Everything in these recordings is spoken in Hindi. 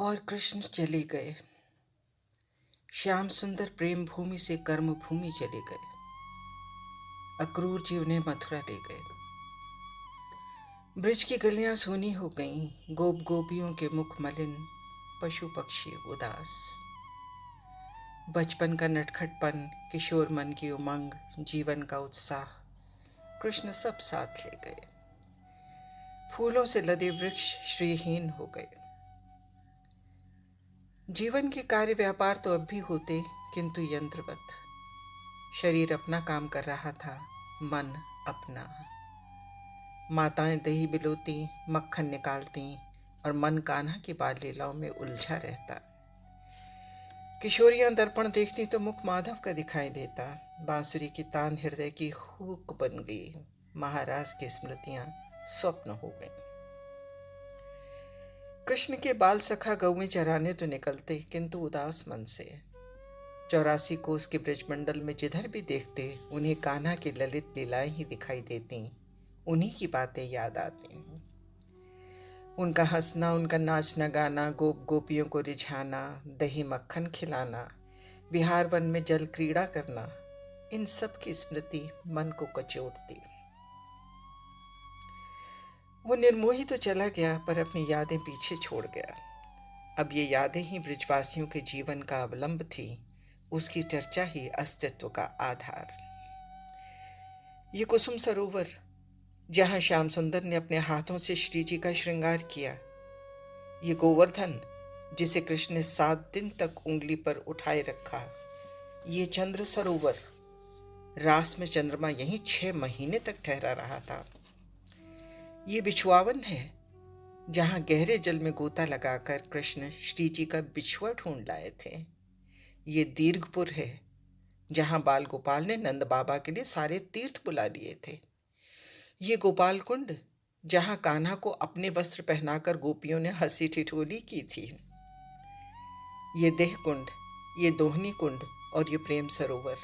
और कृष्ण चले गए। श्याम सुंदर प्रेम भूमि से कर्म भूमि चले गए। अक्रूर जी उन्हें मथुरा ले गए। ब्रज की गलियां सूनी हो गईं, गोप गोपियों के मुख मलिन, पशु पक्षी उदास। बचपन का नटखटपन, किशोर मन की उमंग, जीवन का उत्साह, कृष्ण सब साथ ले गए। फूलों से लदे वृक्ष श्रीहीन हो गए। जीवन के कार्य व्यापार तो अब भी होते, किंतु यंत्रवत। शरीर अपना काम कर रहा था, मन अपना। माताएं दही बिलोती, मक्खन निकालती और मन कान्हा की बाल लीलाओं में उलझा रहता। किशोरियां दर्पण देखती तो मुख माधव का दिखाई देता। बांसुरी की तान हृदय की हुक बन गई। महाराज की स्मृतियां स्वप्न हो गईं। कृष्ण के बाल सखा गौएं चराने तो निकलते, किंतु उदास मन से। 84 कोस के ब्रजमंडल में जिधर भी देखते, उन्हें कान्हा की ललित लीलाएं ही दिखाई देती। उन्हीं की बातें याद आती। उनका हंसना, उनका नाचना गाना, गोप गोपियों को रिझाना, दही मक्खन खिलाना, विहार वन में जल क्रीड़ा करना, इन सब की स्मृति मन को कचोटती। वो निर्मोही तो चला गया, पर अपनी यादें पीछे छोड़ गया। अब ये यादें ही ब्रजवासियों के जीवन का अवलंब थी, उसकी चर्चा ही अस्तित्व का आधार। ये कुसुम सरोवर, जहां श्याम सुंदर ने अपने हाथों से श्री जी का श्रृंगार किया, ये गोवर्धन जिसे कृष्ण ने 7 दिन तक उंगली पर उठाए रखा, ये चंद्र सरोवर, रास में चंद्रमा यहीं 6 महीने तक ठहरा रहा था। ये बिछुआवन है, जहां गहरे जल में गोता लगाकर कृष्ण श्री जी का बिछुआ ढूंढ लाए थे। ये दीर्घपुर है, जहां बाल गोपाल ने नंद बाबा के लिए सारे तीर्थ बुला लिए थे। ये गोपाल कुंड, जहां कान्हा को अपने वस्त्र पहनाकर गोपियों ने हंसी ठिठोली की थी। ये देह कुंड, ये दोहनी कुंड और ये प्रेम सरोवर,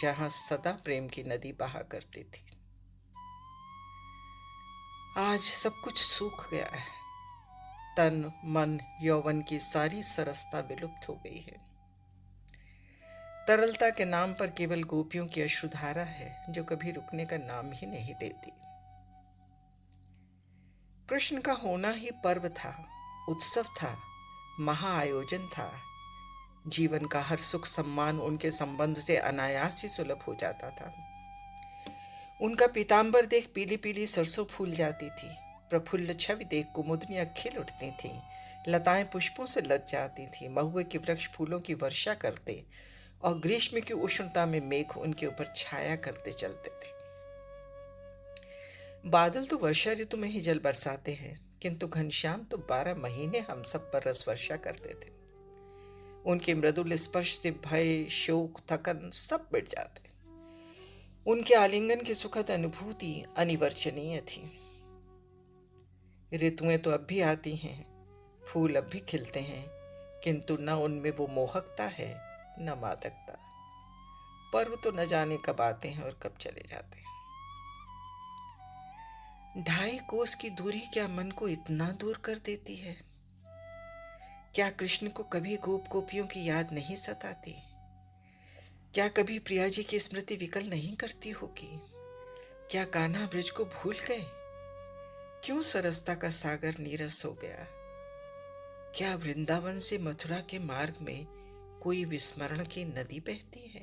जहां सदा प्रेम की नदी बहा करती थी। आज सब कुछ सूख गया है। तन मन यौवन की सारी सरसता विलुप्त हो गई है। तरलता के नाम पर केवल गोपियों की अश्रुधारा है, जो कभी रुकने का नाम ही नहीं लेती। कृष्ण का होना ही पर्व था, उत्सव था, महाआयोजन था। जीवन का हर सुख सम्मान उनके संबंध से अनायास ही सुलभ हो जाता था। उनका पीतांबर देख पीली पीली सरसों फूल जाती थी। प्रफुल्ल छवि देख कुमुदनियां खिल उठती थीं। लताएं पुष्पों से लद जाती थीं। महुए के वृक्ष फूलों की वर्षा करते और ग्रीष्म की उष्णता में मेघ उनके ऊपर छाया करते चलते थे। बादल तो वर्षा ऋतु में ही जल बरसाते हैं, किंतु घनश्याम तो 12 महीने हम सब पर रस वर्षा करते थे। उनके मृदुल स्पर्श से भय, शोक, थकन सब मिट जाते। उनके आलिंगन की सुखद अनुभूति अनिवर्चनीय थी। ऋतुएं तो अब भी आती हैं, फूल अब भी खिलते हैं, किंतु न उनमें वो मोहकता है, न मादकता। पर्व तो न जाने कब आते हैं और कब चले जाते हैं। 2.5 कोस की दूरी क्या मन को इतना दूर कर देती है? क्या कृष्ण को कभी गोप गोपियों की याद नहीं सताती? क्या कभी प्रिया जी की स्मृति विकल नहीं करती होगी? क्या कान्हा ब्रज को भूल गए? क्यों सरसता का सागर नीरस हो गया? क्या वृंदावन से मथुरा के मार्ग में कोई विस्मरण की नदी बहती है?